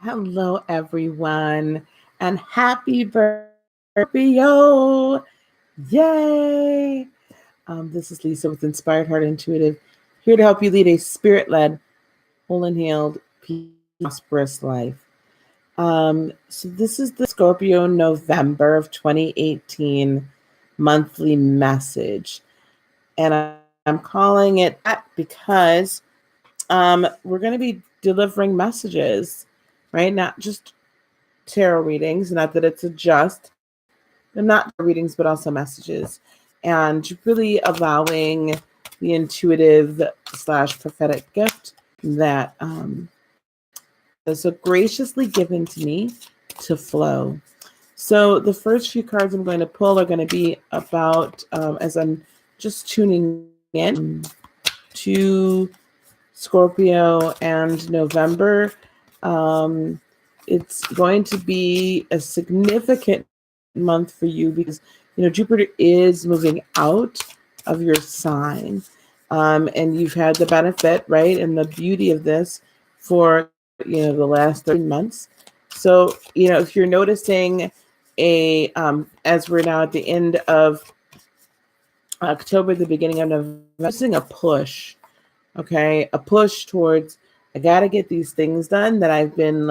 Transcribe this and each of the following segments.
Hello, everyone, and happy birthday, Scorpio! Yay! This is Lisa with Inspired Heart Intuitive, here to help you lead a spirit-led, whole and healed, prosperous life. So this is the Scorpio November of 2018 monthly message, and I'm calling it that because we're going to be delivering messages, right? Not just tarot readings, not that it's a just, not readings, but also messages, and really allowing the intuitive / prophetic gift that is so graciously given to me to flow. So the first few cards I'm going to pull are going to be about, as I'm just tuning in to Scorpio and November. It's going to be a significant month for you because, Jupiter is moving out of your sign. And you've had the benefit, right, and the beauty of this for, the last 13 months. So, if you're noticing as we're now at the end of October, the beginning of November, noticing a push, okay, a push towards, I got to get these things done that I've been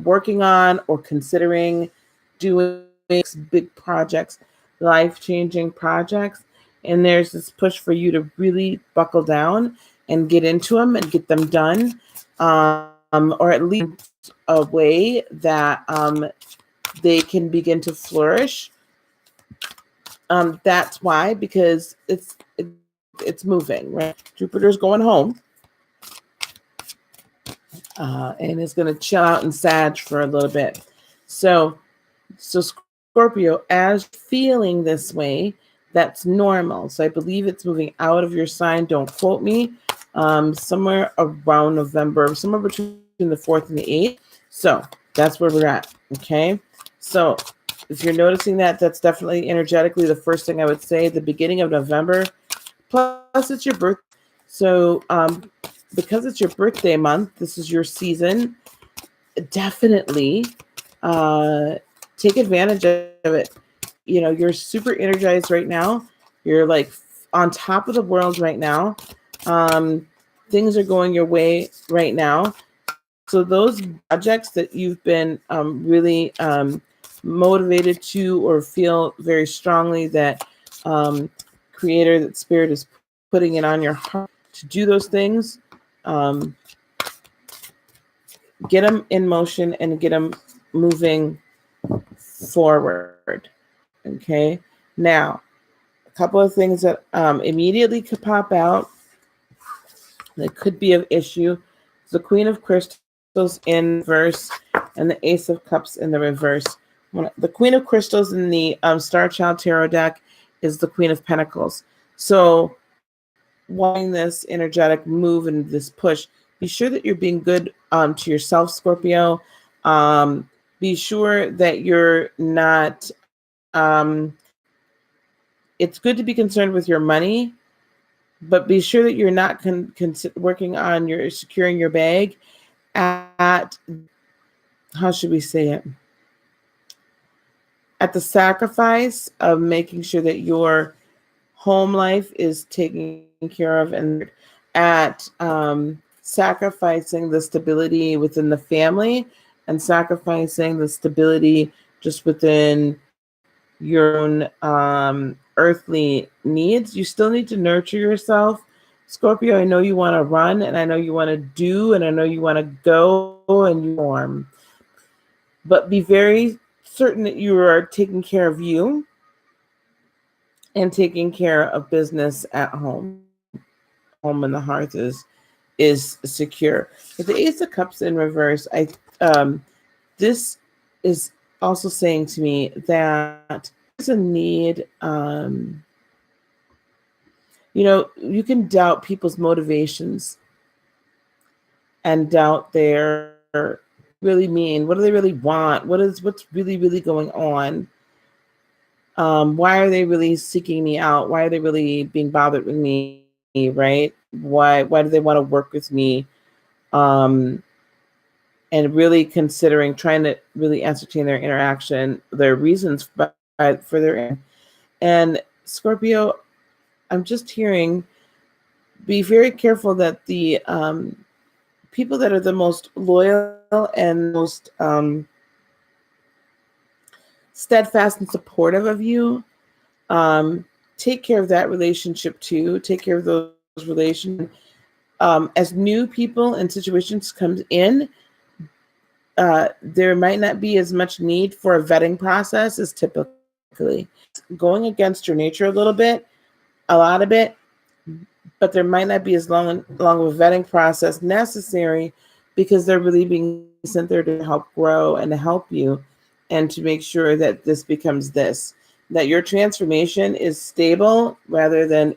working on or considering doing, big projects, life-changing projects. And there's this push for you to really buckle down and get into them and get them done, or at least a way that they can begin to flourish. That's why, because it's moving, right? Jupiter's going home, and it's going to chill out in Sag for a little bit. So Scorpio, as feeling this way, that's normal. So I believe it's moving out of your sign. Don't quote me. Somewhere around November, somewhere between the 4th and the 8th. So that's where we're at. Okay. So if you're noticing that, that's definitely energetically the first thing I would say. The beginning of November, plus it's your birthday. So because it's your birthday month, this is your season. Definitely take advantage of it. You're super energized right now. You're like on top of the world right now. Things are going your way right now. So those projects that you've been really motivated to, or feel very strongly that Creator, that Spirit is putting it on your heart to do those things, get them in motion and get them moving forward. Okay. Now, a couple of things that immediately could pop out that could be of issue. The Queen of Crystals in reverse and the Ace of Cups in the reverse. The Queen of Crystals in the Star Child Tarot deck is the Queen of Pentacles. So wanting this energetic move and this push, be sure that you're being good to yourself, Scorpio. Be sure that you're not, it's good to be concerned with your money, but be sure that you're not working on your securing your bag at, how should we say it? At the sacrifice of making sure that your home life is taken care of, and at sacrificing the stability within the family and sacrificing the stability just within your own earthly needs. You still need to nurture yourself. Scorpio, I know you want to run, and I know you want to do, and I know you want to go and form. But be very certain that you are taking care of you and taking care of business at home. Home and the hearth is secure. With the Ace of Cups in reverse, this is also saying to me that there's a need. You can doubt people's motivations and doubt their really mean. What do they really want? What's really, really going on? Why are they really seeking me out? Why are they really being bothered with me? Right? Why do they want to work with me? And and really considering, trying to really ascertain their interaction, their reasons for their. And Scorpio, I'm just hearing, be very careful that the people that are the most loyal and most steadfast and supportive of you, take care of that relationship too. Take care of those relations. As new people and situations comes in, there might not be as much need for a vetting process as typically. Going against your nature a lot of it, but there might not be as long of a vetting process necessary, because they're really being sent there to help grow and to help you, and to make sure that this becomes that your transformation is stable rather than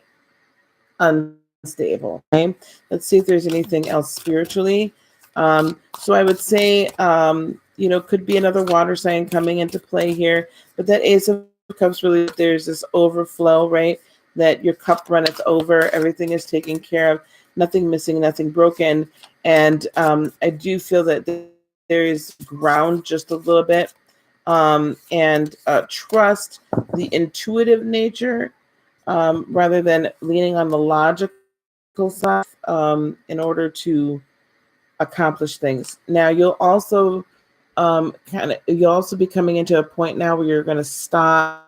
unstable. Okay? Let's see if there's anything else spiritually. So I would say, could be another water sign coming into play here, but that Ace of Cups, really, there's this overflow, right? That your cup runneth over, everything is taken care of, nothing missing, nothing broken. And I do feel that there is ground just a little bit, and trust the intuitive nature, rather than leaning on the logical side, in order to accomplish things. Now you'll also be coming into a point now where you're going to stop.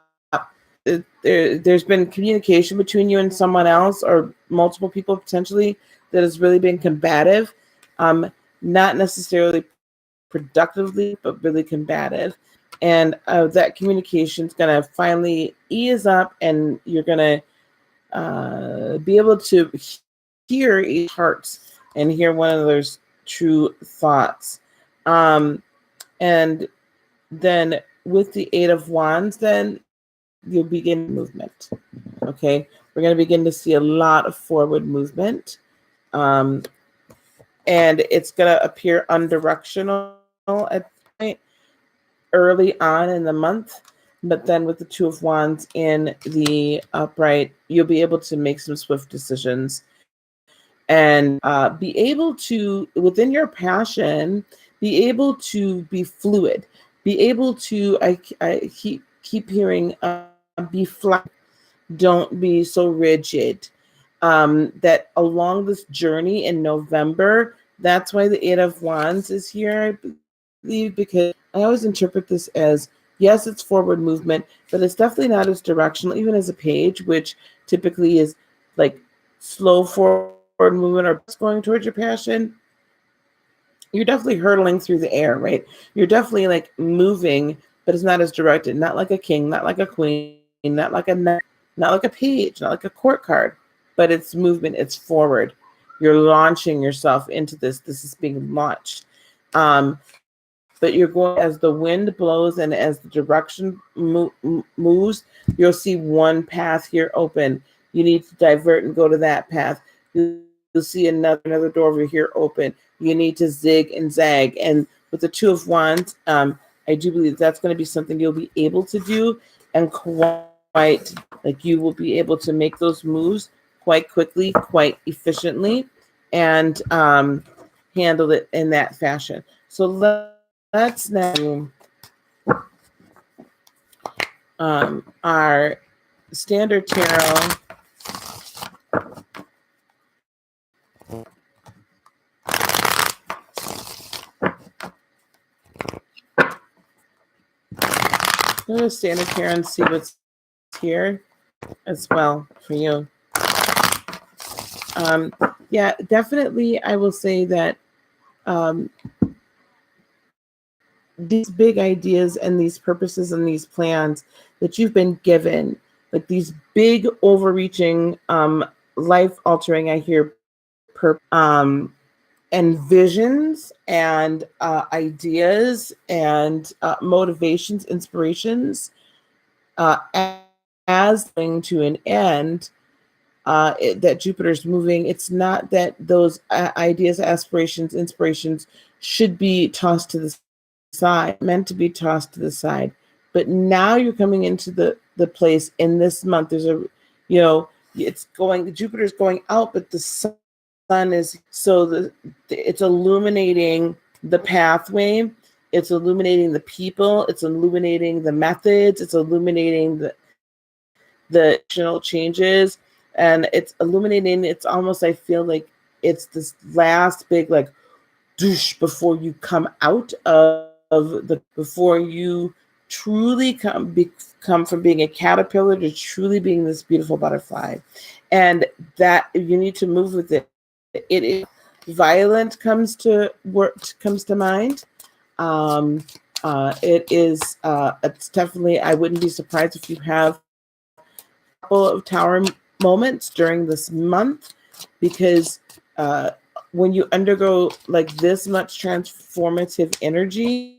There's been communication between you and someone else, or multiple people potentially, that has really been combative, not necessarily productively, but really combative. And that communication is going to finally ease up, and you're going to be able to hear each hearts and hear one another's true thoughts. And then with the Eight of Wands, then you'll begin movement. Okay, we're going to begin to see a lot of forward movement, and it's going to appear undirectional at point early on in the month, but then with the Two of Wands in the upright, you'll be able to make some swift decisions, and be able to, within your passion, be able to be fluid, be able to, I keep hearing, be flat, don't be so rigid. That along this journey in November, that's why the Eight of Wands is here, I believe, because I always interpret this as, yes, it's forward movement, but it's definitely not as directional, even as a page, which typically is like slow forward movement or going towards your passion. You're definitely hurtling through the air, right? You're definitely like moving, but it's not as directed, not like a king, not like a queen, not like a knight, not like a page, not like a court card, but it's movement, it's forward. You're launching yourself into this. This is being launched. But you're going, as the wind blows and as the direction moves, you'll see one path here open. You need to divert and go to that path. You'll see another door over here open. You need to zig and zag. And with the Two of Wands, I do believe that's going to be something you'll be able to do, and quite, like, you will be able to make those moves quite quickly, quite efficiently, and handle it in that fashion. So let's now do our standard tarot. I'm going to standard tarot and see what's here as well for you. Yeah, definitely, I will say that these big ideas and these purposes and these plans that you've been given, like these big overreaching, life-altering, I hear, and visions and ideas and motivations, inspirations, as going to an end, that Jupiter's moving. It's not that those ideas, aspirations, inspirations should be tossed to the side, meant to be tossed to the side. But now you're coming into the place in this month. There's a, it's going, Jupiter's going out, but the sun is, so it's illuminating the pathway. It's illuminating the people. It's illuminating the methods. It's illuminating the additional changes, and it's illuminating. It's almost, I feel like it's this last big like douche before you come out of the, before you truly come from being a caterpillar to truly being this beautiful butterfly. And that you need to move with it. It is violent comes to mind. It's definitely, I wouldn't be surprised if you have a couple of tower moments during this month, because when you undergo like this much transformative energy,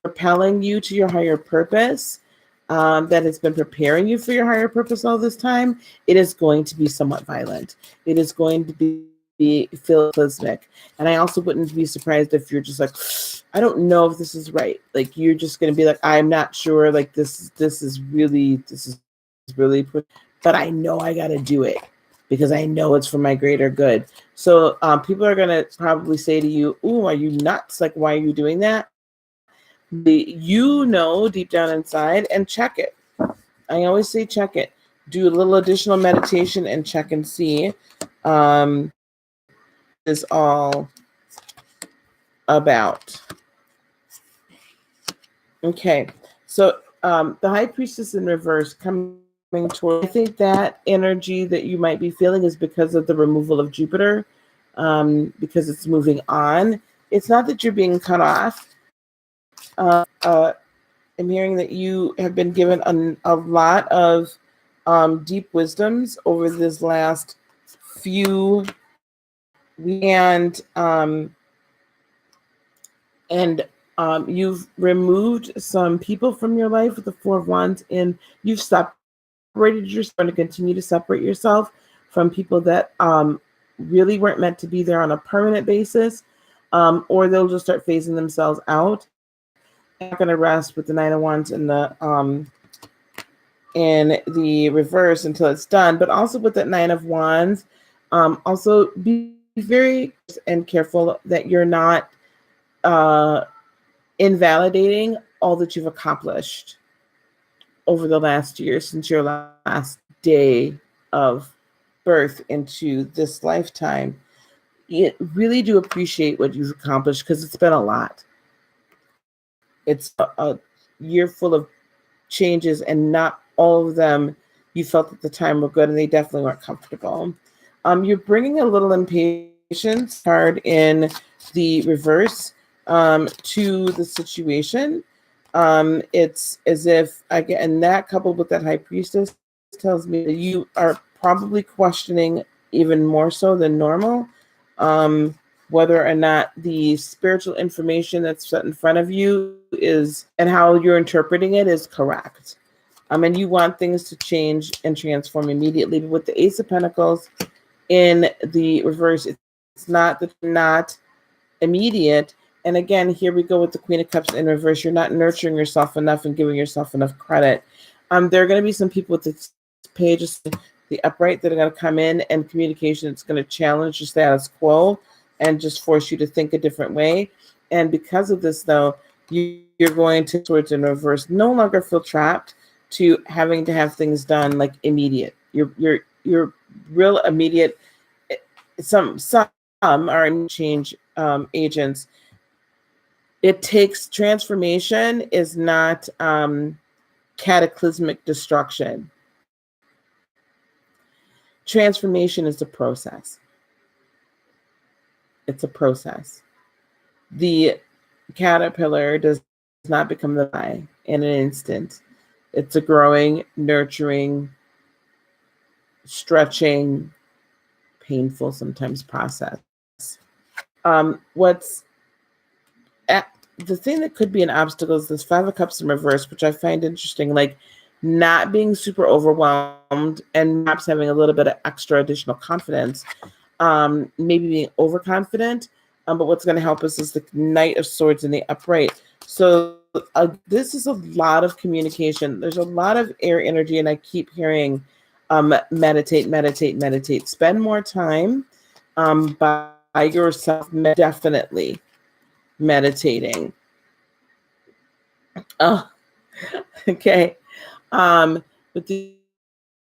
propelling you to your higher purpose, that has been preparing you for your higher purpose all this time, it is going to be somewhat violent. It is going to be cataclysmic. And I also wouldn't be surprised if you're just like, I don't know if this is right. Like, you're just going to be like, I'm not sure. Like, this is really, but I know I got to do it because I know it's for my greater good. So people are going to probably say to you, "Ooh, are you nuts? Like, why are you doing that?" You know deep down inside, and check it. I always say check it. Do a little additional meditation and check and see. Is all about. Okay, so the High Priestess in reverse coming toward. I think that energy that you might be feeling is because of the removal of Jupiter, because it's moving on. It's not that you're being cut off. I'm hearing that you have been given a lot of deep wisdoms over this last few weeks, and you've removed some people from your life with the Four of Wands, and you've separated yourself and to continue to separate yourself from people that really weren't meant to be there on a permanent basis, or they'll just start phasing themselves out. I'm not going to rest with the Nine of Wands in the reverse until it's done, but also with that Nine of Wands, also be very and careful that you're not invalidating all that you've accomplished over the last year since your last day of birth into this lifetime. You really do appreciate what you've accomplished because it's been a lot. It's a year full of changes, and not all of them you felt at the time were good, and they definitely weren't comfortable. You're bringing a little impatience card in the reverse to the situation. It's as if, and that coupled with that High Priestess tells me that you are probably questioning even more so than normal whether or not the spiritual information that's set in front of you is, and how you're interpreting it, is correct. And you want things to change and transform immediately. But with the Ace of Pentacles in the reverse, it's not immediate. And again, here we go with the Queen of Cups in reverse. You're not nurturing yourself enough and giving yourself enough credit. There are going to be some people with this page, the upright, that are going to come in, and communication is going to challenge your status quo and just force you to think a different way. And because of this, though, you're going to, towards in reverse, no longer feel trapped to having to have things done like immediate. You're real immediate. Some are change agents. It takes transformation is not cataclysmic destruction. Transformation is a process. It's a process. The caterpillar does not become the fly in an instant. It's a growing, nurturing, stretching, painful sometimes process. What's the thing that could be an obstacle is this Five of Cups in reverse, which I find interesting, like not being super overwhelmed and perhaps having a little bit of extra additional confidence, maybe being overconfident. But what's going to help us is the Knight of Swords in the upright. So this is a lot of communication. There's a lot of air energy, and I keep hearing meditate, meditate, meditate. Spend more time by yourself, definitely. meditating. Oh, okay. With the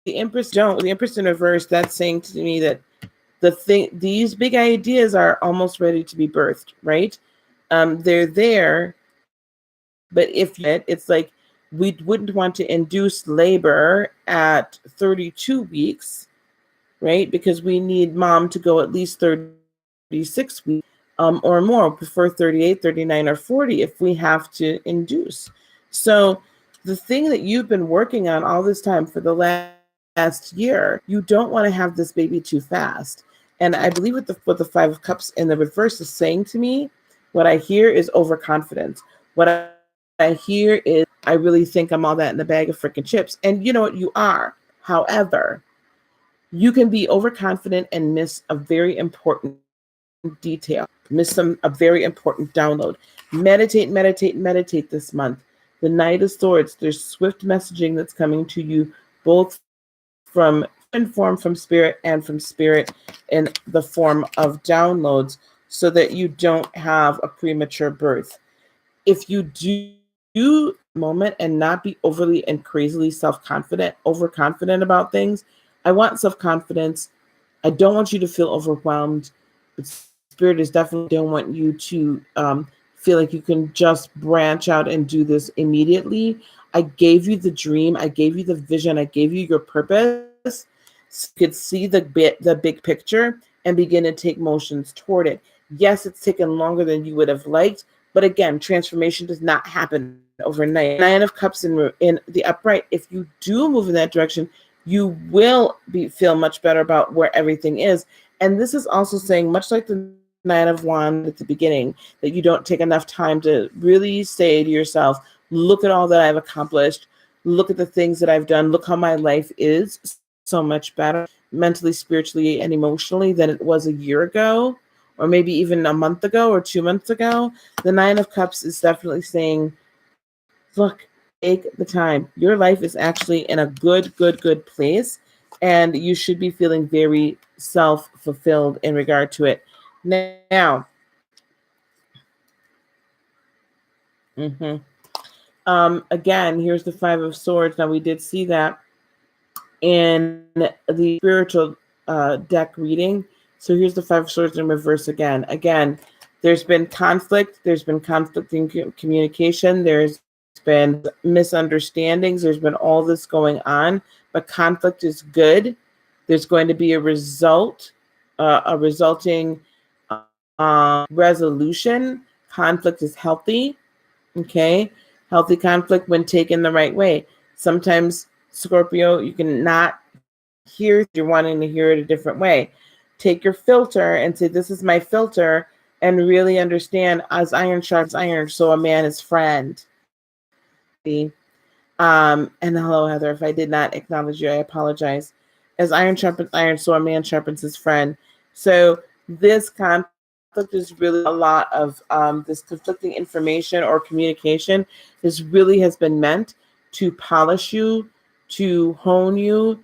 Empress don't, with the Empress in reverse, that's saying to me that these big ideas are almost ready to be birthed, right? They're there, but if it's like we wouldn't want to induce labor at 32 weeks, right? Because we need mom to go at least 36 weeks or more, prefer 38, 39, or 40 if we have to induce. So the thing that you've been working on all this time for the last year, you don't want to have this baby too fast. And I believe what the Five of Cups in the reverse is saying to me, what I hear is overconfidence. What I hear is, I really think I'm all that in a bag of freaking chips. And you know what? You are. However, you can be overconfident and miss a very important detail, miss a very important download. Meditate this month. The Knight of Swords, there's swift messaging that's coming to you, both from human form, from spirit, and from spirit in the form of downloads, so that you don't have a premature birth. If you do moment and not be overly and crazily self-confident, overconfident about things, I want self-confidence. I don't want you to feel overwhelmed. But Spirit is definitely don't want you to feel like you can just branch out and do this immediately. I gave you the dream. I gave you the vision. I gave you your purpose. So you could see the big picture and begin to take motions toward it. Yes, it's taken longer than you would have liked, but again, transformation does not happen overnight. Nine of Cups in the upright. If you do move in that direction, you will feel much better about where everything is. And this is also saying, much like the Nine of Wands at the beginning, that you don't take enough time to really say to yourself, look at all that I've accomplished. Look at the things that I've done. Look how my life is so much better mentally, spiritually, and emotionally than it was a year ago, or maybe even a month ago or 2 months ago. The Nine of Cups is definitely saying, look, take the time. Your life is actually in a good place, and you should be feeling very self-fulfilled in regard to it. Now, again, here's the Five of Swords. Now, we did see that in the spiritual deck reading. So here's the Five of Swords in reverse again. Again, there's been conflict. There's been conflicting communication. There's been misunderstandings. There's been all this going on, but conflict is good. There's going to be a resulting resolution. Conflict is healthy. Okay. Healthy conflict when taken the right way. Sometimes, Scorpio, you can not hear, you're wanting to hear it a different way. Take your filter and say, this is my filter, and really understand, as iron sharpens iron, so a man is friend. And hello, Heather. If I did not acknowledge you, I apologize. As iron sharpens iron, so a man sharpens his friend. So this conflict is really a lot of this conflicting information or communication has been meant to polish you, to hone you,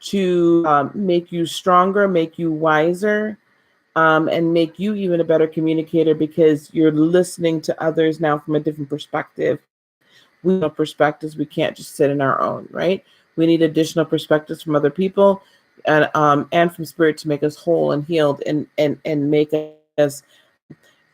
to make you stronger, make you wiser, and make you even a better communicator, because you're listening to others now from a different perspective. We need perspectives. We can't just sit in our own, right? We need additional perspectives from other people and from spirit to make us whole and healed and make us,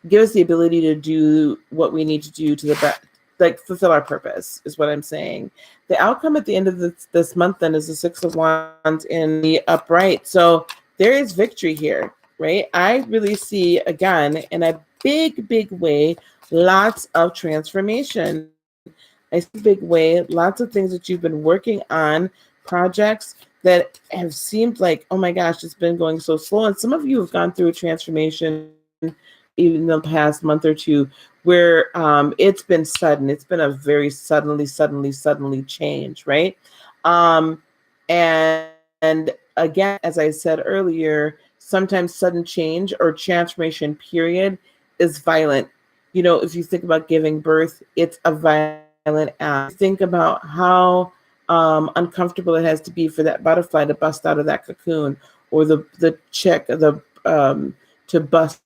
give us the ability to do what we need to do to the best, like fulfill our purpose, is what I'm saying. The outcome at the end of this month then is the Six of Wands in the upright. So there is victory here, right? I really see, again, in a big way, lots of transformation. I see a big way, lots of things that you've been working on, projects that have seemed like, oh my gosh, it's been going so slow. And some of you have gone through a transformation even in the past month or two, where it's been sudden. It's been a very suddenly change, right? And again, as I said earlier, sometimes sudden change or transformation period is violent. You know, if you think about giving birth, it's a violent act. Think about how uncomfortable it has to be for that butterfly to bust out of that cocoon, or the chick to bust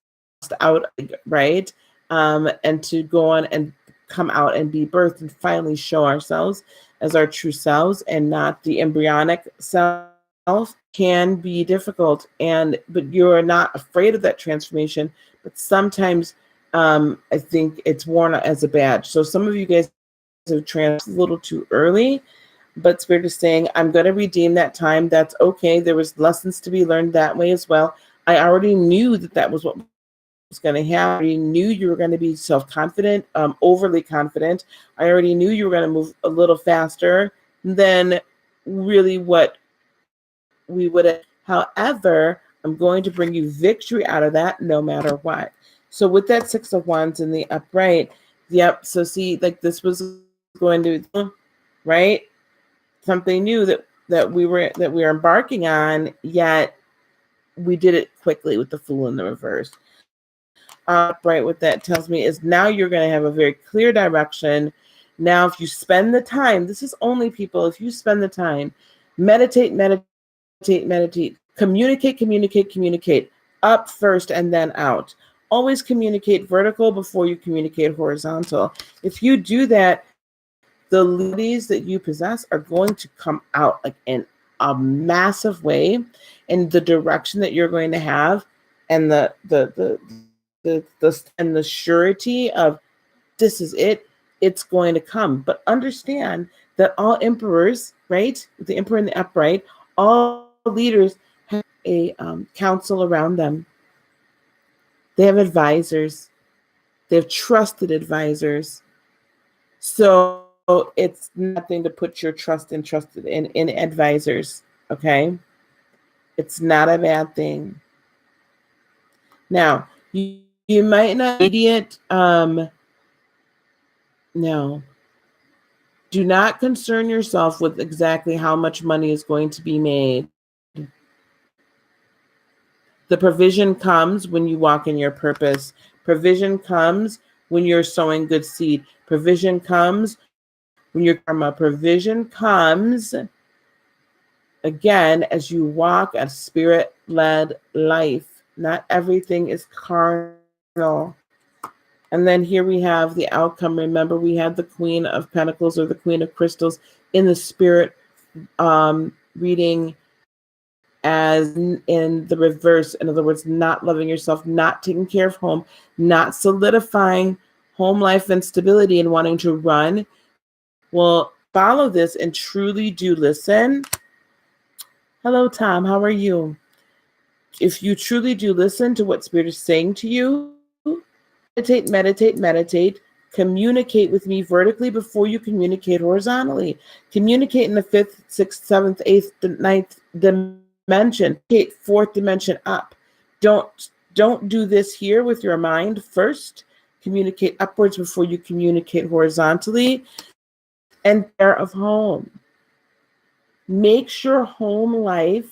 out, right? and to go on and come out and be birthed and finally show ourselves as our true selves and not the embryonic self can be difficult. But you're not afraid of that transformation. But sometimes I think it's worn as a badge. So some of you guys have trans a little too early, but Spirit is saying, I'm going to redeem that time. That's okay. There was lessons to be learned that way as well. I already knew that was what was going to happen. I already knew you were going to be self-confident, overly confident. I already knew you were going to move a little faster than really what we would have. However, I'm going to bring you victory out of that no matter what. So with that Six of Wands in the upright, yep. So see, like this was going to, right? Something new that we were embarking on, yet we did it quickly with the Fool in the reverse. Right, what that tells me is now you're going to have a very clear direction. Now, if you spend the time, this is only people, if you spend the time, meditate, communicate, up first and then out. Always communicate vertical before you communicate horizontal. If you do that, the abilities that you possess are going to come out like in a massive way, in the direction that you're going to have, and the surety of this is it. It's going to come. But understand that all emperors, right, the emperor in the upright, all leaders have a council around them. They have advisors. They have trusted advisors. So it's nothing to put your trust in advisors, okay? It's not a bad thing. Now, you might not immediate, no. Do not concern yourself with exactly how much money is going to be made. The provision comes when you walk in your purpose. Provision comes when you're sowing good seed. Provision comes when your karma. Provision comes, again, as you walk a spirit-led life. Not everything is carnal. And then here we have the outcome. Remember, we had the Queen of Pentacles or the Queen of Crystals in the spirit reading as in the reverse. In other words, not loving yourself, not taking care of home, not solidifying home life and stability and wanting to run. Well, follow this and truly do listen. Hello, Tom. How are you? If you truly do listen to what Spirit is saying to you, meditate, communicate with me vertically before you communicate horizontally. Communicate in the 5th, 6th, 7th, 8th, 9th dimension. Fourth dimension up. Don't do this here with your mind first. Communicate upwards before you communicate horizontally. And care of home. Make sure home life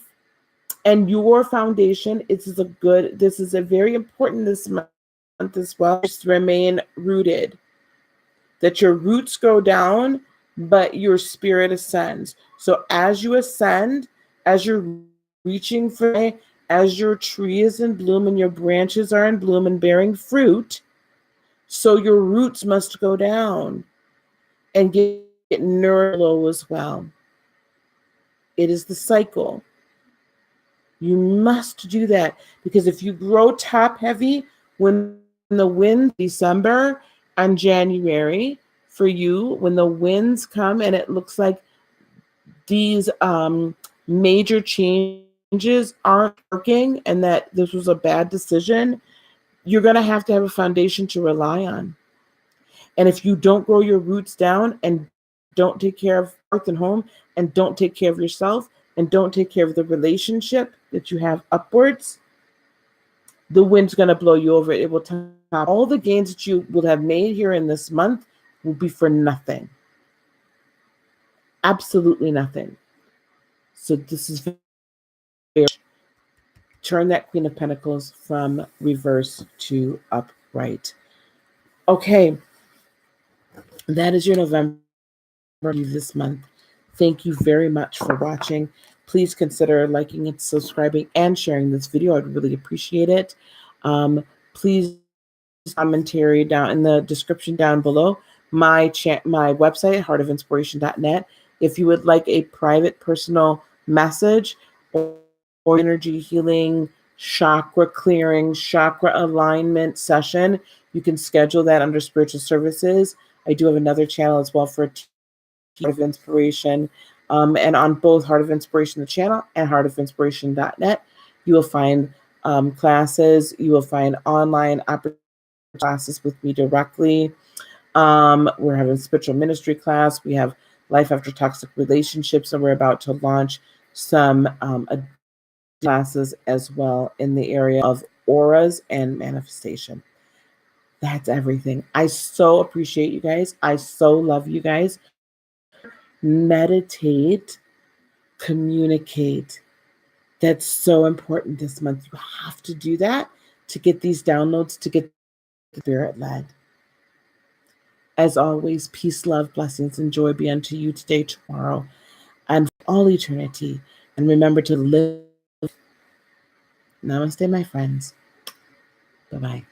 and your foundation this is a very important this month as well, just remain rooted. That your roots go down, but your spirit ascends. So as you ascend, as you're reaching for, as your tree is in bloom and your branches are in bloom and bearing fruit, so your roots must go down and get nourished low as well. It is the cycle. You must do that, because if you grow top heavy, when the wind, December and January for you, when the winds come and it looks like these major changes aren't working and that this was a bad decision, you're going to have a foundation to rely on. And if you don't grow your roots down and don't take care of earth and home and don't take care of yourself and don't take care of the relationship that you have upwards, the wind's going to blow you over. It will top. All the gains that you will have made here in this month will be for nothing. Absolutely nothing. So this is very, turn that Queen of Pentacles from reverse to upright. Okay. That is your November this month. Thank you very much for watching. Please consider liking and subscribing and sharing this video. I'd really appreciate it. Please commentary down in the description down below. My website, heartofinspiration.net. If you would like a private personal message or energy healing, chakra clearing, chakra alignment session, you can schedule that under spiritual services. I do have another channel as well for Heart of Inspiration. And on both Heart of Inspiration, the channel, and heartofinspiration.net, you will find classes. You will find online classes with me directly. We're having a spiritual ministry class. We have life after toxic relationships, and we're about to launch some classes as well in the area of auras and manifestation. That's everything. I so appreciate you guys. I so love you guys. Meditate, communicate. That's so important this month. You have to do that to get these downloads, to get the spirit led. As always, peace, love, blessings, and joy be unto you today, tomorrow, and for all eternity. And remember to live. Namaste, my friends. Bye-bye.